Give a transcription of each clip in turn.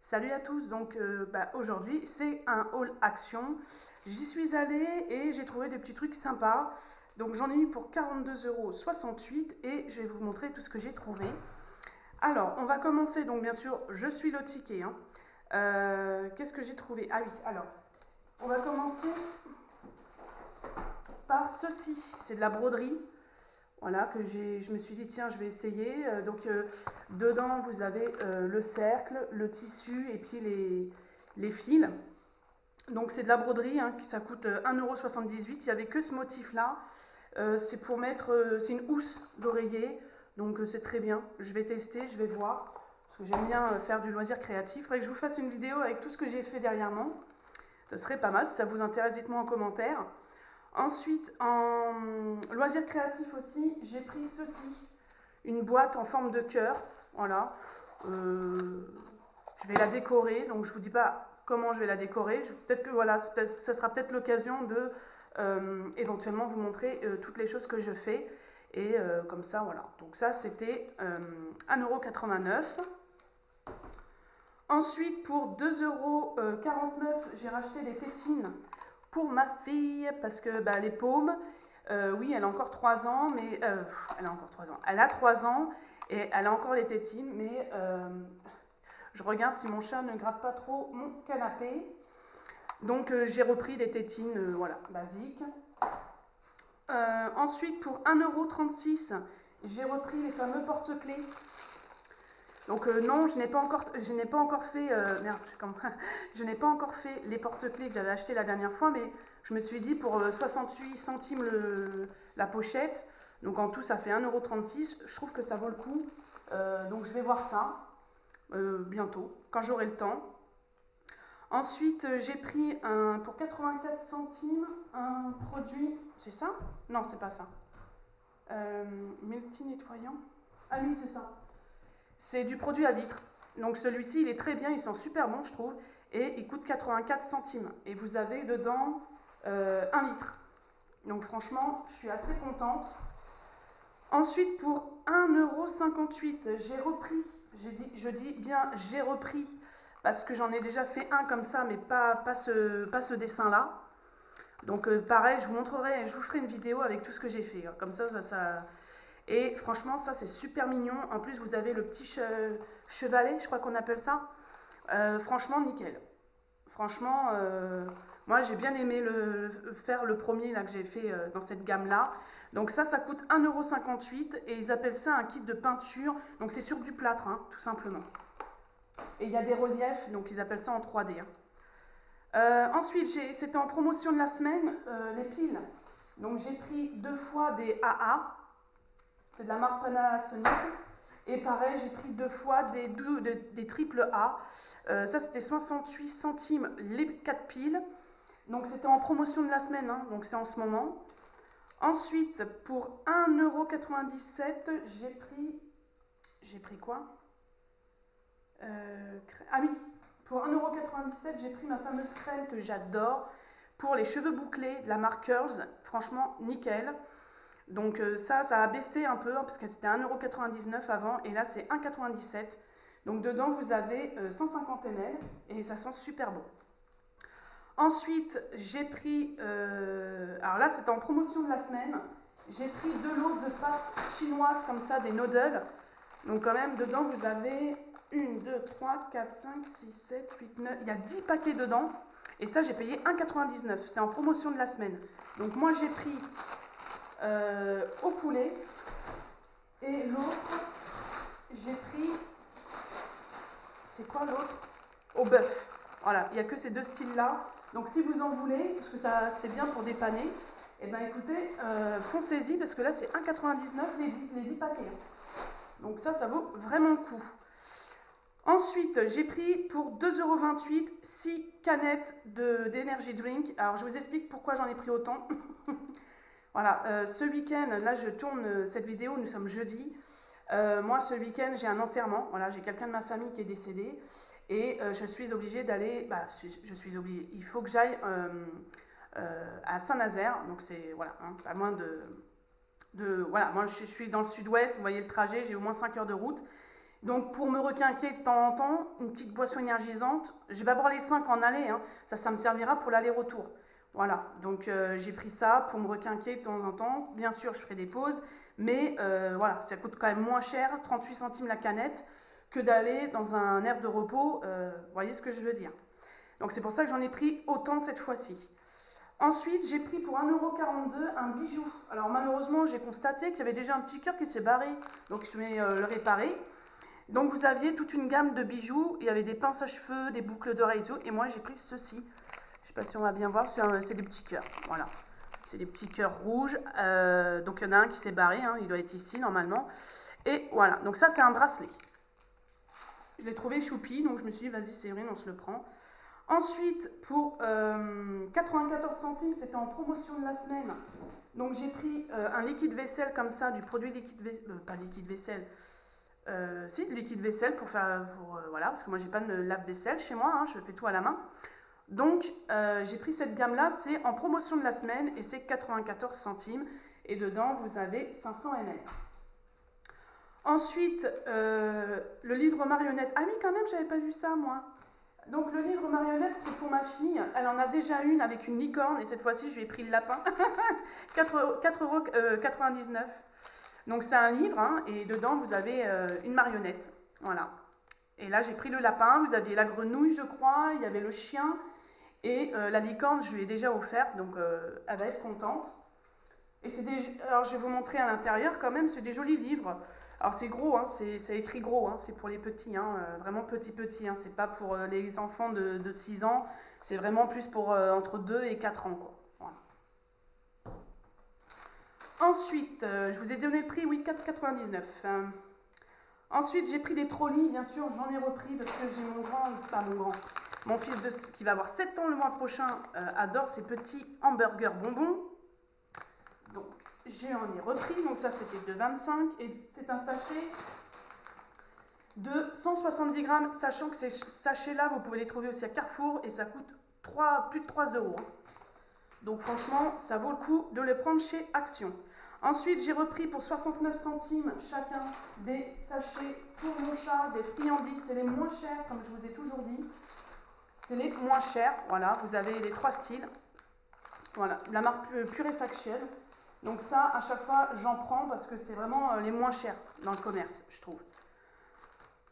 Salut à tous, donc aujourd'hui c'est un haul action. J'y suis allée et j'ai trouvé des petits trucs sympas. Donc j'en ai eu pour 42,68 € et je vais vous montrer tout ce que j'ai trouvé. Alors on va commencer, donc bien sûr je suis le ticket. Qu'est-ce que j'ai trouvé? Ah oui, alors on va commencer par ceci, c'est de la broderie. Voilà, je me suis dit, tiens, je vais essayer. Dedans, vous avez le cercle, le tissu et puis les fils. Donc, c'est de la broderie, ça coûte 1,78 €. Il n'y avait que ce motif-là. C'est pour mettre, c'est une housse d'oreiller. Donc, c'est très bien. Je vais tester, je vais voir. Parce que j'aime bien faire du loisir créatif. Il faudrait que je vous fasse une vidéo avec tout ce que j'ai fait dernièrement. Ce serait pas mal. Si ça vous intéresse, dites-moi en commentaire. Ensuite, en loisir créatif aussi, j'ai pris ceci, une boîte en forme de cœur. Voilà, je vais la décorer, donc je vous dis pas comment je vais la décorer. Peut-être que voilà, ça sera peut-être l'occasion de éventuellement vous montrer toutes les choses que je fais. Et comme ça, voilà. Donc ça, c'était 1,89 €. Ensuite, pour 2,49 €, j'ai racheté des tétines pour ma fille, parce que les paumes, oui, elle a encore 3 ans, mais elle a encore 3 ans. Elle a 3 ans et elle a encore les tétines, mais je regarde si mon chat ne gratte pas trop mon canapé. Donc j'ai repris des tétines, voilà, basiques. Ensuite, pour 1,36 €, j'ai repris les fameux porte-clés. Donc non, je n'ai pas encore fait, je n'ai pas encore fait les porte-clés que j'avais achetés la dernière fois, mais je me suis dit pour 68 centimes la pochette, donc en tout ça fait 1,36 €, je trouve que ça vaut le coup, donc je vais voir ça bientôt, quand j'aurai le temps. Ensuite, j'ai pris pour 84 centimes un produit, c'est ça? Non, c'est pas ça. Multi-nettoyant. Ah oui, c'est ça. C'est du produit à vitre. Donc celui-ci, il est très bien, il sent super bon, je trouve. Et il coûte 84 centimes. Et vous avez dedans 1 litre. Donc franchement, je suis assez contente. Ensuite, pour 1,58 €, j'ai repris. Je dis bien j'ai repris. Parce que j'en ai déjà fait un comme ça, mais pas ce dessin-là. Donc pareil, je vous ferai une vidéo avec tout ce que j'ai fait. Comme ça. Et franchement, ça c'est super mignon. En plus, vous avez le petit chevalet, je crois qu'on appelle ça. Franchement, nickel. Franchement, moi j'ai bien aimé faire le premier là, que j'ai fait dans cette gamme-là. Donc ça coûte 1,58 € et ils appellent ça un kit de peinture. Donc c'est sur du plâtre, tout simplement. Et il y a des reliefs, donc ils appellent ça en 3D. Ensuite, c'était en promotion de la semaine, les piles. Donc j'ai pris 2 fois des AA. C'est de la marque Panasonic. Et pareil, j'ai pris 2 fois des triple A. Ça, c'était 68 centimes les 4 piles. Donc, c'était en promotion de la semaine. Donc, c'est en ce moment. Ensuite, pour 1,97 €, j'ai pris quoi? Ah oui, pour 1,97 €, j'ai pris ma fameuse crème que j'adore pour les cheveux bouclés de la marque Curls. Franchement, nickel. Donc ça a baissé un peu, parce que c'était 1,99 € avant, et là c'est 1,97 €. Donc dedans vous avez 150 ml, et ça sent super bon. Ensuite, j'ai pris, alors là c'était en promotion de la semaine, j'ai pris de l'eau de pâte chinoise comme ça, des noodles. Donc quand même, dedans vous avez 1, 2, 3, 4, 5, 6, 7, 8, 9, il y a 10 paquets dedans. Et ça j'ai payé 1,99 €, c'est en promotion de la semaine. Donc moi j'ai pris au poulet, et l'autre j'ai pris, c'est quoi l'autre? Au bœuf. Voilà, il n'y a que ces deux styles là, donc si vous en voulez, parce que ça c'est bien pour dépanner, et bien écoutez, foncez-y, parce que là c'est 1,99 € les 10 paquets. Donc ça vaut vraiment le coup. Ensuite, j'ai pris pour 2,28 € 6 canettes d'énergie drink. Alors je vous explique pourquoi j'en ai pris autant. Voilà, ce week-end, là je tourne cette vidéo, nous sommes jeudi. Moi ce week-end j'ai un enterrement, voilà, j'ai quelqu'un de ma famille qui est décédé. Et je suis obligée d'aller, je suis obligée, il faut que j'aille à Saint-Nazaire. Donc c'est, voilà, pas loin voilà, moi je suis dans le sud-ouest, vous voyez le trajet, j'ai au moins 5 heures de route. Donc pour me requinquer de temps en temps, une petite boisson énergisante, je vais boire les 5 en aller, hein. Ça me servira pour l'aller-retour. Voilà, donc j'ai pris ça pour me requinquer de temps en temps. Bien sûr, je ferai des pauses, mais voilà, ça coûte quand même moins cher, 38 centimes la canette, que d'aller dans un aire de repos, vous voyez ce que je veux dire. Donc c'est pour ça que j'en ai pris autant cette fois-ci. Ensuite, j'ai pris pour 1,42 € un bijou. Alors malheureusement, j'ai constaté qu'il y avait déjà un petit cœur qui s'est barré, donc je vais le réparer. Donc vous aviez toute une gamme de bijoux, il y avait des pinces à cheveux, des boucles d'oreilles et tout, et moi j'ai pris ceci. Je ne sais pas si on va bien voir, c'est des petits cœurs, voilà. C'est des petits cœurs rouges, donc il y en a un qui s'est barré, hein, il doit être ici normalement. Et voilà, donc ça c'est un bracelet. Je l'ai trouvé choupi, donc je me suis dit vas-y Séverine, on se le prend. Ensuite, pour 94 centimes, c'était en promotion de la semaine. Donc j'ai pris un liquide vaisselle comme ça, du produit liquide vaisselle, pas liquide vaisselle, si, du liquide vaisselle pour faire, voilà, parce que moi j'ai pas de lave-vaisselle chez moi, hein, je fais tout à la main. Donc j'ai pris cette gamme-là, c'est en promotion de la semaine et c'est 94 centimes. Et dedans, vous avez 500 ml. Ensuite, le livre marionnette. Ah oui, quand même, j'avais pas vu ça, moi. Donc le livre marionnette, c'est pour ma fille. Elle en a déjà une avec une licorne et cette fois-ci, je lui ai pris le lapin. 4,99 €. Donc c'est un livre, hein, et dedans, vous avez une marionnette. Voilà. Et là, j'ai pris le lapin. Vous aviez la grenouille, je crois. Il y avait le chien. Et la licorne, je lui ai déjà offerte, donc elle va être contente. Et alors, je vais vous montrer à l'intérieur quand même, c'est des jolis livres. Alors, c'est gros, hein, c'est écrit gros, hein, c'est pour les petits, hein, vraiment petits, hein, c'est pas pour les enfants de 6 ans, c'est vraiment plus pour entre 2 et 4 ans, quoi. Voilà. Ensuite, je vous ai donné le prix, oui, 4,99 €. Ensuite, j'ai pris des trolleys, bien sûr, j'en ai repris parce que j'ai mon fils qui va avoir 7 ans le mois prochain, adore ces petits hamburgers bonbons. Donc, j'en ai repris, donc ça c'était de 25 et c'est un sachet de 170 grammes, sachant que ces sachets-là, vous pouvez les trouver aussi à Carrefour et ça coûte plus de 3 €. Donc franchement, ça vaut le coup de les prendre chez Action. Ensuite, j'ai repris pour 69 centimes chacun des sachets pour mon chat, des friandises. C'est les moins chers, comme je vous ai toujours dit. C'est les moins chers. Voilà, vous avez les 3 styles. Voilà, la marque Purefaction. Donc ça, à chaque fois, j'en prends parce que c'est vraiment les moins chers dans le commerce, je trouve.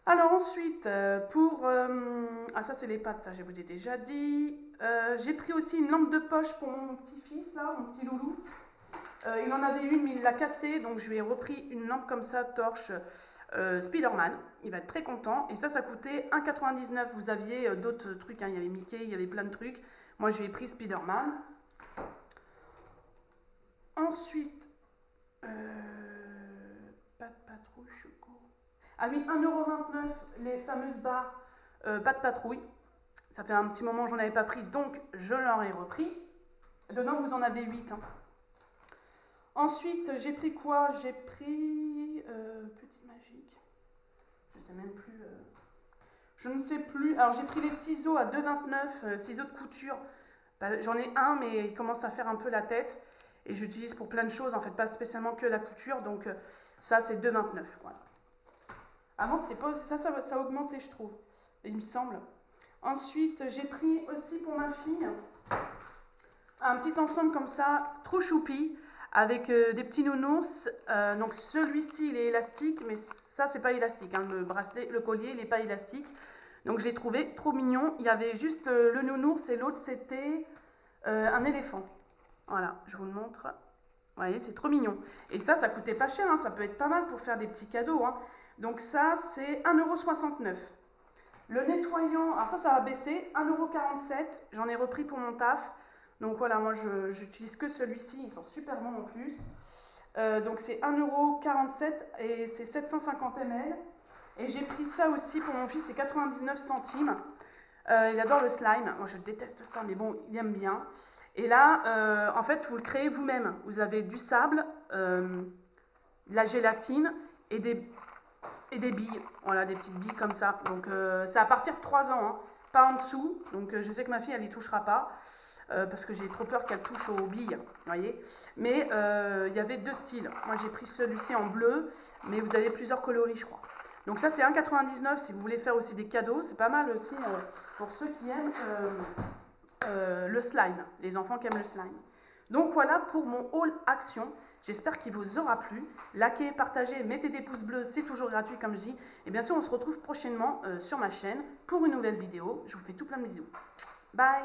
Alors ensuite, ah ça c'est les pâtes, ça je vous ai déjà dit. J'ai pris aussi une lampe de poche pour mon petit-fils, là, mon petit loulou. Il en avait une, mais il l'a cassée, donc je lui ai repris une lampe comme ça, torche Spider-Man. Il va être très content. Et ça coûtait 1,99 €. Vous aviez d'autres trucs, hein. Il y avait Mickey, il y avait plein de trucs. Moi, je lui ai pris Spider-Man. Ensuite, pas de patrouille, choco. Ah oui, 1,29 € les fameuses barres pas de patrouille. Ça fait un petit moment que j'en avais pas pris, donc je leur ai repris. Dedans, vous en avez 8. Hein. Ensuite, j'ai pris quoi? J'ai pris Petit Magique. Je sais même plus. Je ne sais plus. Alors, j'ai pris les ciseaux à 2,29 €, ciseaux de couture. Bah, j'en ai un, mais il commence à faire un peu la tête. Et j'utilise pour plein de choses, en fait, pas spécialement que la couture. Donc, ça, c'est 2,29 €. Voilà. Avant, c'était pas ça a augmenté, je trouve. Il me semble. Ensuite, j'ai pris aussi pour ma fille un petit ensemble comme ça, trop choupi, avec des petits nounours. Donc celui-ci, il est élastique, mais ça, c'est pas élastique. Hein. Le bracelet, le collier, il n'est pas élastique. Donc je l'ai trouvé trop mignon. Il y avait juste le nounours et l'autre, c'était un éléphant. Voilà, je vous le montre. Vous voyez, c'est trop mignon. Et ça coûtait pas cher. Hein. Ça peut être pas mal pour faire des petits cadeaux. Hein. Donc ça, c'est 1,69 €. Le nettoyant, alors ça va baisser, 1,47 €. J'en ai repris pour mon taf. Donc voilà, moi j'utilise que celui-ci, il sent super bon en plus. Donc c'est 1,47 € et c'est 750 ml. Et j'ai pris ça aussi pour mon fils, c'est 99 centimes. Il adore le slime, moi je déteste ça, mais bon, il aime bien. Et là, en fait, vous le créez vous-même. Vous avez du sable, de la gélatine et des billes. Voilà, des petites billes comme ça. Donc c'est à partir de 3 ans, hein, pas en dessous. Donc je sais que ma fille, elle n'y touchera pas. Parce que j'ai trop peur qu'elle touche aux billes, vous voyez. Mais il y avait 2 styles. Moi, j'ai pris celui-ci en bleu, mais vous avez plusieurs coloris, je crois. Donc ça c'est 1,99 si vous voulez faire aussi des cadeaux, c'est pas mal aussi pour ceux qui aiment le slime, les enfants qui aiment le slime. Donc voilà pour mon haul action, j'espère qu'il vous aura plu. Likez, partagez, mettez des pouces bleus, c'est toujours gratuit comme je dis. Et bien sûr on se retrouve prochainement sur ma chaîne pour une nouvelle vidéo. Je vous fais tout plein de bisous. Bye.